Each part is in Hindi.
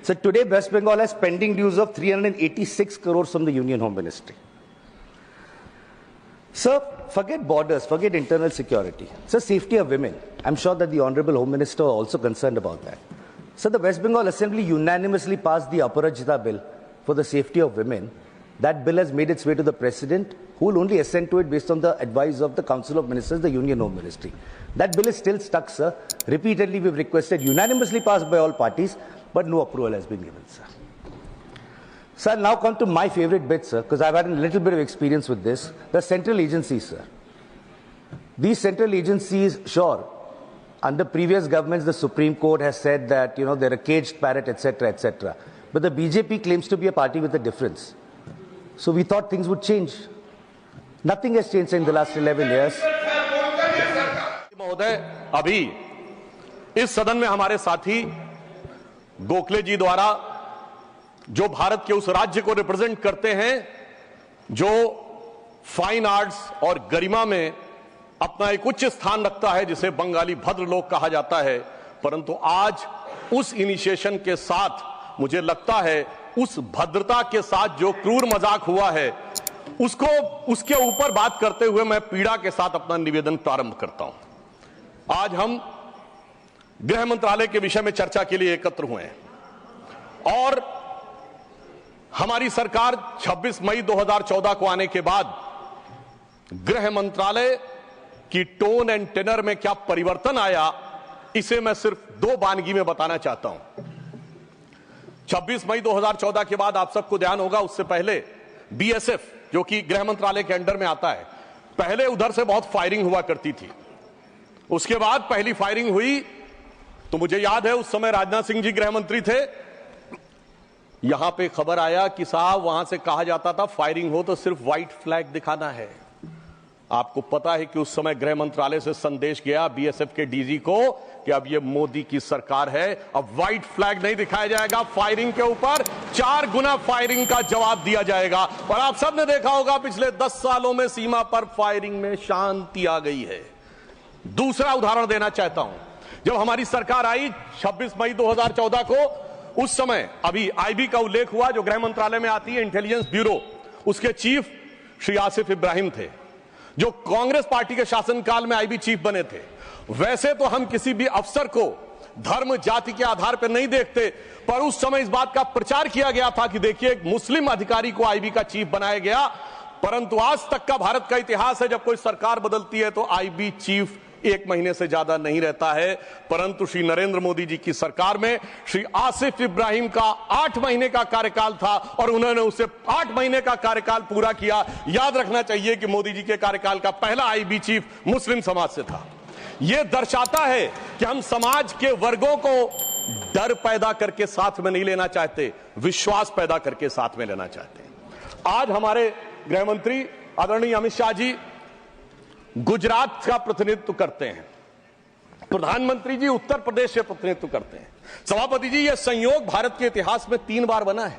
So today West Bengal has pending dues of 386 crores from the Union Home Ministry. Sir, forget borders, forget internal security. Sir, safety of women. I'm sure that the Honorable Home Minister are also concerned about that. Sir, the West Bengal Assembly unanimously passed the Aparajita Bill for the safety of women. That bill has made its way to the President, who will only assent to it based on the advice of the Council of Ministers, the Union Home Ministry. That bill is still stuck, sir. Repeatedly, we've requested, unanimously passed by all parties, but no approval has been given, sir. Sir, I'll now come to my favorite bit, sir, because I've had a little bit of experience with this. The central agencies, sir. These central agencies, sure, under previous governments, the Supreme Court has said that, they're a caged parrot, etc., etc. But the BJP claims to be a party with a difference. So we thought things would change. Nothing has changed in the last 11 years. महोदय, अभी इस सदन में हमारे साथी गोखले जी द्वारा जो भारत के उस राज्य को रिप्रेजेंट करते हैं जो फाइन आर्ट्स और गरिमा में अपना एक उच्च स्थान रखता है, जिसे बंगाली भद्र लोक कहा जाता है, परंतु आज उस इनिशिएशन के साथ मुझे लगता है उस भद्रता के साथ जो क्रूर मजाक हुआ है उसके ऊपर बात करते हुए मैं पीड़ा के साथ अपना निवेदन प्रारंभ करता हूं। आज हम गृह मंत्रालय के विषय में चर्चा के लिए एकत्र हुए हैं और हमारी सरकार 26 मई 2014 को आने के बाद गृह मंत्रालय की टोन एंड टेनर में क्या परिवर्तन आया, इसे मैं सिर्फ दो वानगी में बताना चाहता हूं। 26 मई 2014 के बाद आप सबको ध्यान होगा, उससे पहले बीएसएफ जो कि गृह मंत्रालय के अंडर में आता है, पहले उधर से बहुत फायरिंग हुआ करती थी। उसके बाद पहली फायरिंग हुई तो मुझे याद है उस समय राजनाथ सिंह जी गृह मंत्री थे। यहां पे खबर आया कि साहब वहां से कहा जाता था फायरिंग हो तो सिर्फ व्हाइट फ्लैग दिखाना है। आपको पता है कि उस समय गृह मंत्रालय से संदेश गया बीएसएफ के डीजी को कि अब ये मोदी की सरकार है, अब व्हाइट फ्लैग नहीं दिखाया जाएगा, फायरिंग के ऊपर 4 गुना फायरिंग का जवाब दिया जाएगा। और आप सबने देखा होगा पिछले 10 सालों में सीमा पर फायरिंग में शांति आ गई है। दूसरा उदाहरण देना चाहता हूं, जब हमारी सरकार आई 26 मई 2014 को, उस समय अभी आईबी का उल्लेख हुआ जो गृह मंत्रालय में आती है, इंटेलिजेंस ब्यूरो, उसके चीफ श्री आसिफ इब्राहिम थे जो कांग्रेस पार्टी के शासनकाल में आईबी चीफ बने थे। वैसे तो हम किसी भी अफसर को धर्म जाति के आधार पर नहीं देखते, पर उस समय इस बात का प्रचार किया गया था कि देखिए एक मुस्लिम अधिकारी को आईबी का चीफ बनाया गया। परंतु आज तक का भारत का इतिहास है, जब कोई सरकार बदलती है तो आईबी चीफ 1 महीने से ज्यादा नहीं रहता है। परंतु श्री नरेंद्र मोदी जी की सरकार में श्री आसिफ इब्राहिम का 8 महीने का कार्यकाल था और उन्होंने उसे 8 महीने का कार्यकाल पूरा किया। याद रखना चाहिए कि मोदी जी के कार्यकाल का पहला आईबी चीफ मुस्लिम समाज से था। यह दर्शाता है कि हम समाज के वर्गों को डर पैदा करके साथ में नहीं लेना चाहते, विश्वास पैदा करके साथ में लेना चाहते हैं। आज हमारे गृह मंत्री आदरणीय अमित शाह जी गुजरात का प्रतिनिधित्व करते हैं, प्रधानमंत्री जी उत्तर प्रदेश से प्रतिनिधित्व करते हैं। सभापति जी, यह संयोग भारत के इतिहास में 3 बार बना है।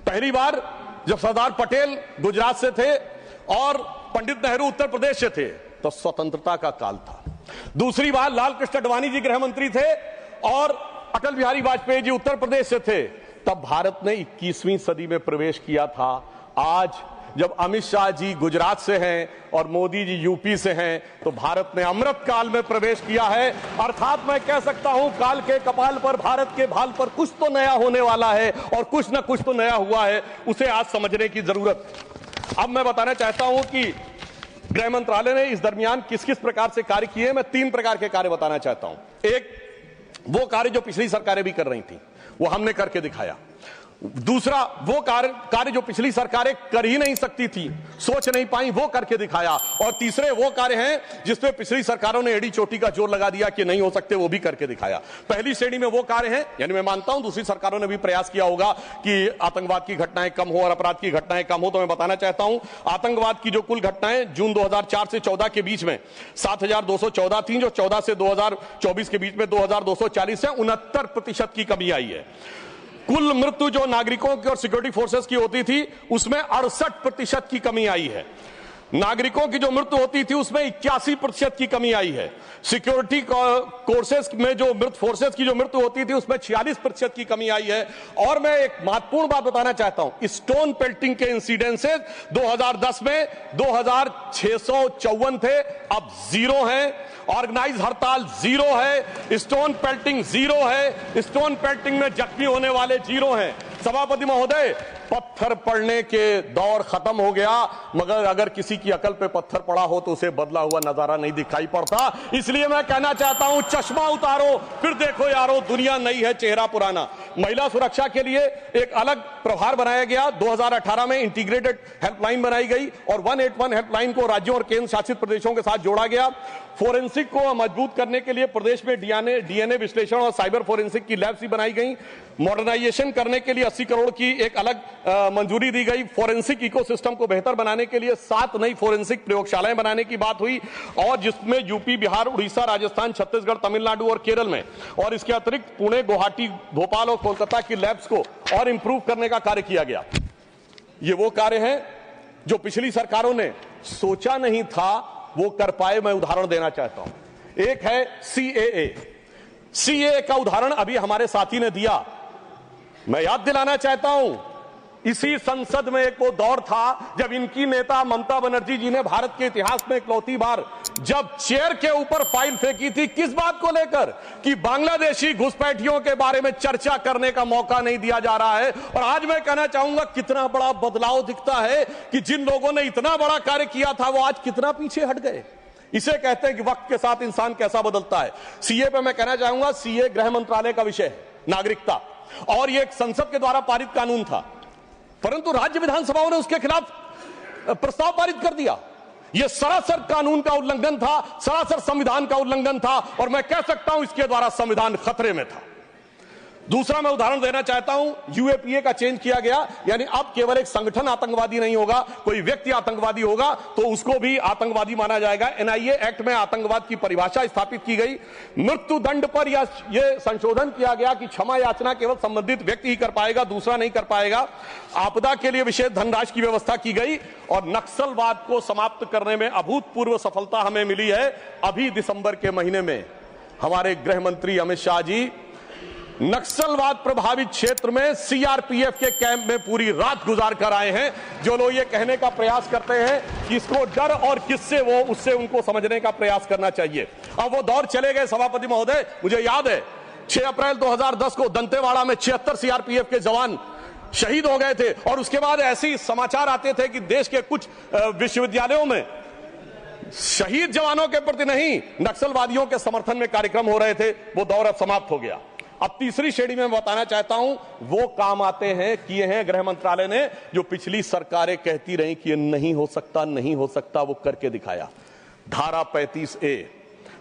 पहली बार जब सरदार पटेल गुजरात से थे और पंडित नेहरू उत्तर प्रदेश से थे तो स्वतंत्रता का काल था। दूसरी बार लाल कृष्ण आडवाणी जी गृह मंत्री थे और अटल बिहारी वाजपेयी जी उत्तर प्रदेश से थे, तब भारत ने 21वीं सदी में प्रवेश किया था। आज जब अमित शाह जी गुजरात से हैं और मोदी जी यूपी से हैं, तो भारत ने अमृत काल में प्रवेश किया है। अर्थात मैं कह सकता हूं काल के कपाल पर, भारत के भाल पर कुछ तो नया होने वाला है और कुछ ना कुछ तो नया हुआ है, उसे आज समझने की जरूरत। अब मैं बताना चाहता हूं कि गृह मंत्रालय ने इस दरमियान किस किस प्रकार से कार्य किए। मैं 3 प्रकार के कार्य बताना चाहता हूं। एक, वो कार्य जो पिछली सरकारें भी कर रही थी वो हमने करके दिखाया। दूसरा, वो कार्य जो पिछली सरकारें कर ही नहीं सकती थी, सोच नहीं पाई, वो करके दिखाया। और तीसरे वो कार्य हैं जिसपे पिछली सरकारों ने एड़ी चोटी का जोर लगा दिया कि नहीं हो सकते, वो भी करके दिखाया। पहली श्रेणी में वो कार्य हैं, यानी मैं मानता हूं दूसरी सरकारों ने भी प्रयास किया होगा कि आतंकवाद की घटनाएं कम हो और अपराध की घटनाएं कम हो। तो मैं बताना चाहता हूं आतंकवाद की जो कुल घटनाएं जून 2004 से 14 के बीच में 7214 थी, जो 14 से 2024 के बीच में 2240 से 69% की कमी आई है। कुल मृत्यु जो नागरिकों की और सिक्योरिटी फोर्सेस की होती थी उसमें 68% की कमी आई है। नागरिकों की जो मृत्यु होती थी उसमें 81% की कमी आई है। सिक्योरिटी कोर्सेज में जो फोर्सेस की जो मृत्यु होती थी उसमें 46% की कमी आई है। और मैं एक महत्वपूर्ण बात बताना चाहता हूं, स्टोन पेल्टिंग के इंसिडेंसेस 2010 में 2654 थे, अब 0 हैं। ऑर्गेनाइज हड़ताल 0 है, स्टोन पेल्टिंग 0 है, स्टोन पेल्टिंग में जख्मी होने वाले 0 हैं। सभापति महोदय, पत्थर पड़ने के दौर खत्म हो गया, मगर अगर किसी की अकल पे पत्थर पड़ा हो तो उसे बदला हुआ नजारा नहीं दिखाई पड़ता। इसलिए मैं कहना चाहता हूं, चश्मा उतारो फिर देखो यारो, दुनिया नई है चेहरा पुराना। महिला सुरक्षा के लिए एक अलग प्रभार बनाया गया। 2018 में इंटीग्रेटेड हेल्पलाइन बनाई गई और 181 हेल्पलाइन को राज्यों और केंद्र शासित प्रदेशों के साथ जोड़ा गया। फोरेंसिक को मजबूत करने के लिए प्रदेश में डीएनए विश्लेषण और साइबर फोरेंसिक की लैब्स भी बनाई गई। मॉडर्नाइजेशन करने के लिए 80 करोड़ की एक अलग मंजूरी दी गई। फोरेंसिक इकोसिस्टम को बेहतर बनाने के लिए 7 नई फोरेंसिक प्रयोगशालाएं बनाने की बात हुई, और जिसमें यूपी, बिहार, उड़ीसा, राजस्थान, छत्तीसगढ़, तमिलनाडु और केरल में, और इसके अतिरिक्त पुणे, गुवाहाटी, भोपाल और कोलकाता की लैब्स को और इंप्रूव करने का कार्य किया गया। ये वो कार्य हैं जो पिछली सरकारों ने सोचा नहीं था वो कर पाए। मैं उदाहरण देना चाहता हूं, एक है सीएए का उदाहरण अभी हमारे साथी ने दिया। मैं याद दिलाना चाहता हूं, इसी संसद में एक वो दौर था जब इनकी नेता ममता बनर्जी जी ने भारत के इतिहास में इकलौती बार जब चेयर के ऊपर फाइल फेंकी थी, किस बात को लेकर कि बांग्लादेशी घुसपैठियों के बारे में चर्चा करने का मौका नहीं दिया जा रहा है। और आज मैं कहना चाहूंगा, कितना बड़ा बदलाव दिखता है कि जिन लोगों ने इतना बड़ा कार्य किया था वो आज कितना पीछे हट गए। इसे कहते हैं कि वक्त के साथ इंसान कैसा बदलता है। सीए पे मैं कहना चाहूंगा, सीए गृह मंत्रालय का विषय है, नागरिकता, और ये एक संसद के द्वारा पारित कानून था, परंतु राज्य विधानसभाओं ने उसके खिलाफ प्रस्ताव पारित कर दिया। यह सरासर कानून का उल्लंघन था, सरासर संविधान का उल्लंघन था, और मैं कह सकता हूं इसके द्वारा संविधान खतरे में था। दूसरा मैं उदाहरण देना चाहता हूं, यूएपीए का चेंज किया गया, यानी अब केवल एक संगठन आतंकवादी नहीं होगा, कोई व्यक्ति आतंकवादी होगा तो उसको भी आतंकवादी माना जाएगा। एनआईए एक्ट में आतंकवाद की परिभाषा स्थापित की गई। मृत्यु दंड पर यह संशोधन किया गया कि क्षमा याचना केवल संबंधित व्यक्ति ही कर पाएगा, दूसरा नहीं कर पाएगा। आपदा के लिए विशेष धनराशि की व्यवस्था की गई, और नक्सलवाद को समाप्त करने में अभूतपूर्व सफलता हमें मिली है। अभी दिसंबर के महीने में हमारे गृह मंत्री अमित शाह जी नक्सलवाद प्रभावित क्षेत्र में सीआरपीएफ के कैंप में पूरी रात गुजार कर आए हैं। जो लोग ये कहने का प्रयास करते हैं कि इसको डर और किससे वो, उससे उनको समझने का प्रयास करना चाहिए। अब वो दौर चले गए सभापति महोदय। मुझे याद है 6 अप्रैल 2010 को दंतेवाड़ा में 76 सीआरपीएफ के जवान शहीद हो गए थे, और उसके बाद ऐसे समाचार आते थे कि देश के कुछ विश्वविद्यालयों में शहीद जवानों के प्रति नहीं, नक्सलवादियों के समर्थन में कार्यक्रम हो रहे थे। वो दौर अब समाप्त हो गया। अब तीसरी श्रेणी में बताना चाहता हूं, वो काम आते हैं, किए हैं गृह मंत्रालय ने, जो पिछली सरकारें कहती रही कि ये नहीं हो सकता, नहीं हो सकता, वो करके दिखाया। धारा 35A,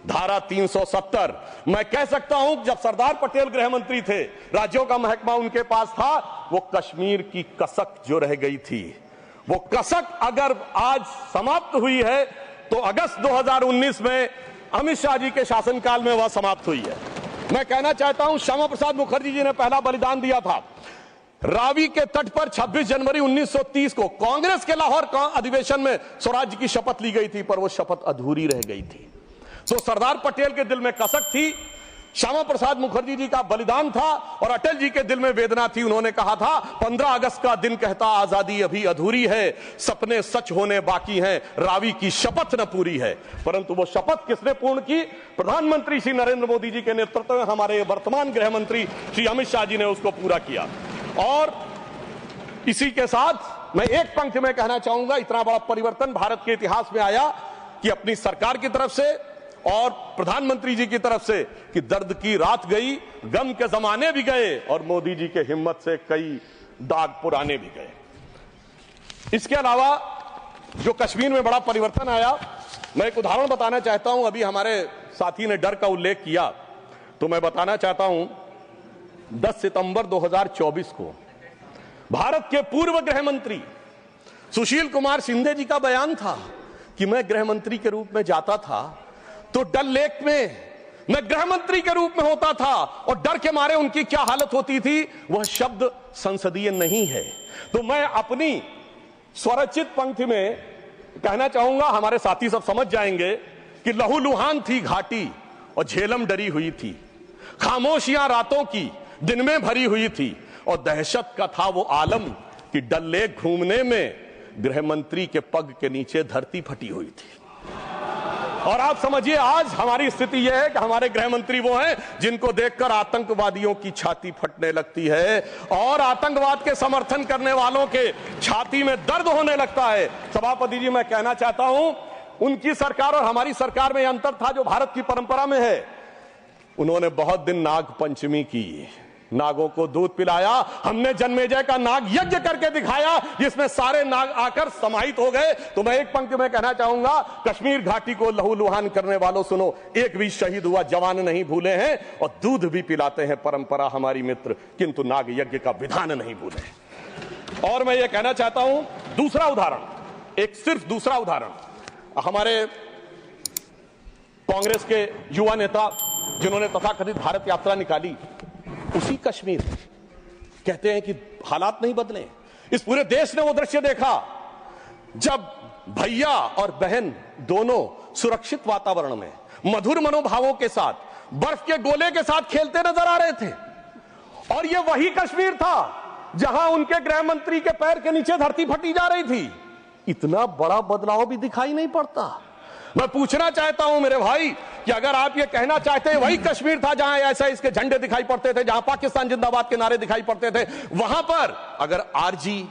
धारा 370। मैं कह सकता हूं जब सरदार पटेल गृह मंत्री थे, राज्यों का महकमा उनके पास था, वो कश्मीर की कसक जो रह गई थी, वो कसक अगर आज समाप्त हुई है तो अगस्त 2019 में अमित शाह जी के शासनकाल में वह समाप्त हुई है। मैं कहना चाहता हूं, श्यामा प्रसाद मुखर्जी जी ने पहला बलिदान दिया था रावी के तट पर 26 जनवरी 1930 को। कांग्रेस के लाहौर अधिवेशन में स्वराज्य की शपथ ली गई थी, पर वो शपथ अधूरी रह गई थी। तो सरदार पटेल के दिल में कसक थी, श्यामा प्रसाद मुखर्जी जी का बलिदान था, और अटल जी के दिल में वेदना थी। उन्होंने कहा था 15 अगस्त का दिन कहता आजादी अभी अधूरी है, सपने सच होने बाकी हैं, रावी की शपथ न पूरी है। परंतु वो शपथ किसने पूर्ण की? प्रधानमंत्री श्री नरेंद्र मोदी जी के नेतृत्व में हमारे वर्तमान गृह मंत्री श्री अमित शाह जी ने उसको पूरा किया। और इसी के साथ मैं एक पंक्ति में कहना चाहूंगा, इतना बड़ा परिवर्तन भारत के इतिहास में आया कि अपनी सरकार की तरफ से और प्रधानमंत्री जी की तरफ से कि दर्द की रात गई, गम के जमाने भी गए, और मोदी जी के हिम्मत से कई दाग पुराने भी गए। इसके अलावा जो कश्मीर में बड़ा परिवर्तन आया, मैं एक उदाहरण बताना चाहता हूं। अभी हमारे साथी ने डर का उल्लेख किया, तो मैं बताना चाहता हूं 10 सितंबर 2024 को भारत के पूर्व गृह मंत्री सुशील कुमार शिंदे जी का बयान था कि मैं गृह मंत्री के रूप में जाता था तो डल लेक में मैं गृह मंत्री के रूप में होता था, और डर के मारे उनकी क्या हालत होती थी, वह शब्द संसदीय नहीं है। तो मैं अपनी स्वरचित पंक्ति में कहना चाहूंगा, हमारे साथी सब समझ जाएंगे कि लहूलुहान थी घाटी और झेलम डरी हुई थी, खामोशियां रातों की दिन में भरी हुई थी, और दहशत का था वो आलम कि डल लेक घूमने में गृह मंत्री के पग के नीचे धरती फटी हुई थी। और आप समझिए आज हमारी स्थिति यह है कि हमारे गृह मंत्री वो हैं जिनको देखकर आतंकवादियों की छाती फटने लगती है और आतंकवाद के समर्थन करने वालों के छाती में दर्द होने लगता है। सभापति जी, मैं कहना चाहता हूं, उनकी सरकार और हमारी सरकार में यह अंतर था जो भारत की परंपरा में है। उन्होंने बहुत दिन नाग पंचमी की, नागों को दूध पिलाया। हमने जन्मेजय का नाग यज्ञ करके दिखाया जिसमें सारे नाग आकर समाहित हो गए। तो मैं एक पंक्ति में कहना चाहूंगा, कश्मीर घाटी को लहूलुहान करने वालों सुनो, एक भी शहीद हुआ जवान नहीं भूले हैं, और दूध भी पिलाते हैं परंपरा हमारी मित्र, किंतु नाग यज्ञ का विधान नहीं भूले। और मैं ये कहना चाहता हूं, दूसरा उदाहरण, एक सिर्फ दूसरा उदाहरण, हमारे कांग्रेस के युवा नेता जिन्होंने तथाकथित भारत यात्रा निकाली, उसी कश्मीर कहते हैं कि हालात नहीं बदले। इस पूरे देश ने वो दृश्य देखा जब भैया और बहन दोनों सुरक्षित वातावरण में मधुर मनोभावों के साथ बर्फ के गोले के साथ खेलते नजर आ रहे थे। और ये वही कश्मीर था जहां उनके गृह मंत्री के पैर के नीचे धरती फटी जा रही थी। इतना बड़ा बदलाव भी दिखाई नहीं पड़ता। मैं पूछना चाहता हूं मेरे भाई कि अगर आप ये कहना चाहते हैं वही कश्मीर था जहां ऐसा इसके झंडे दिखाई पड़ते थे, जहां पाकिस्तान जिंदाबाद के नारे दिखाई पड़ते थे, वहां पर अगर आरजी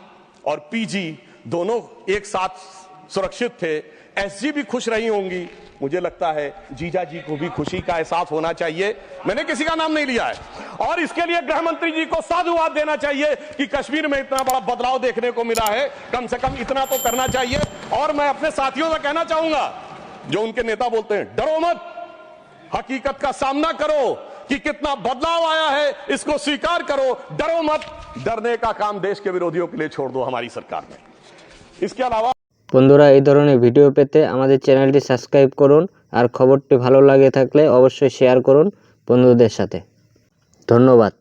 और पीजी दोनों एक साथ सुरक्षित थे, एसजी भी खुश रही होंगी, मुझे लगता है जीजा जी को भी खुशी का एहसास होना चाहिए। मैंने किसी का नाम नहीं लिया है। और इसके लिए गृह मंत्री जी को साधुवाद देना चाहिए कि कश्मीर में इतना बड़ा बदलाव देखने को मिला है, कम से कम इतना तो करना चाहिए। और मैं अपने साथियों से कहना चाहूंगा जो उनके नेता बोलते हैं डरो मत, हकीकत का सामना करो कि कितना बदलाव आया है, इसको स्वीकार करो, डरो मत। डरने का काम देश के विरोधियों के लिए छोड़ दो हमारी सरकार ने। इसके अलावा বন্ধুরা এই ধরনের ভিডিও পেতে আমাদের চ্যানেলটি সাবস্ক্রাইব করুন আর খবরটি ভালো লাগে থাকলে অবশ্যই শেয়ার করুন বন্ধুদের সাথে। ধন্যবাদ।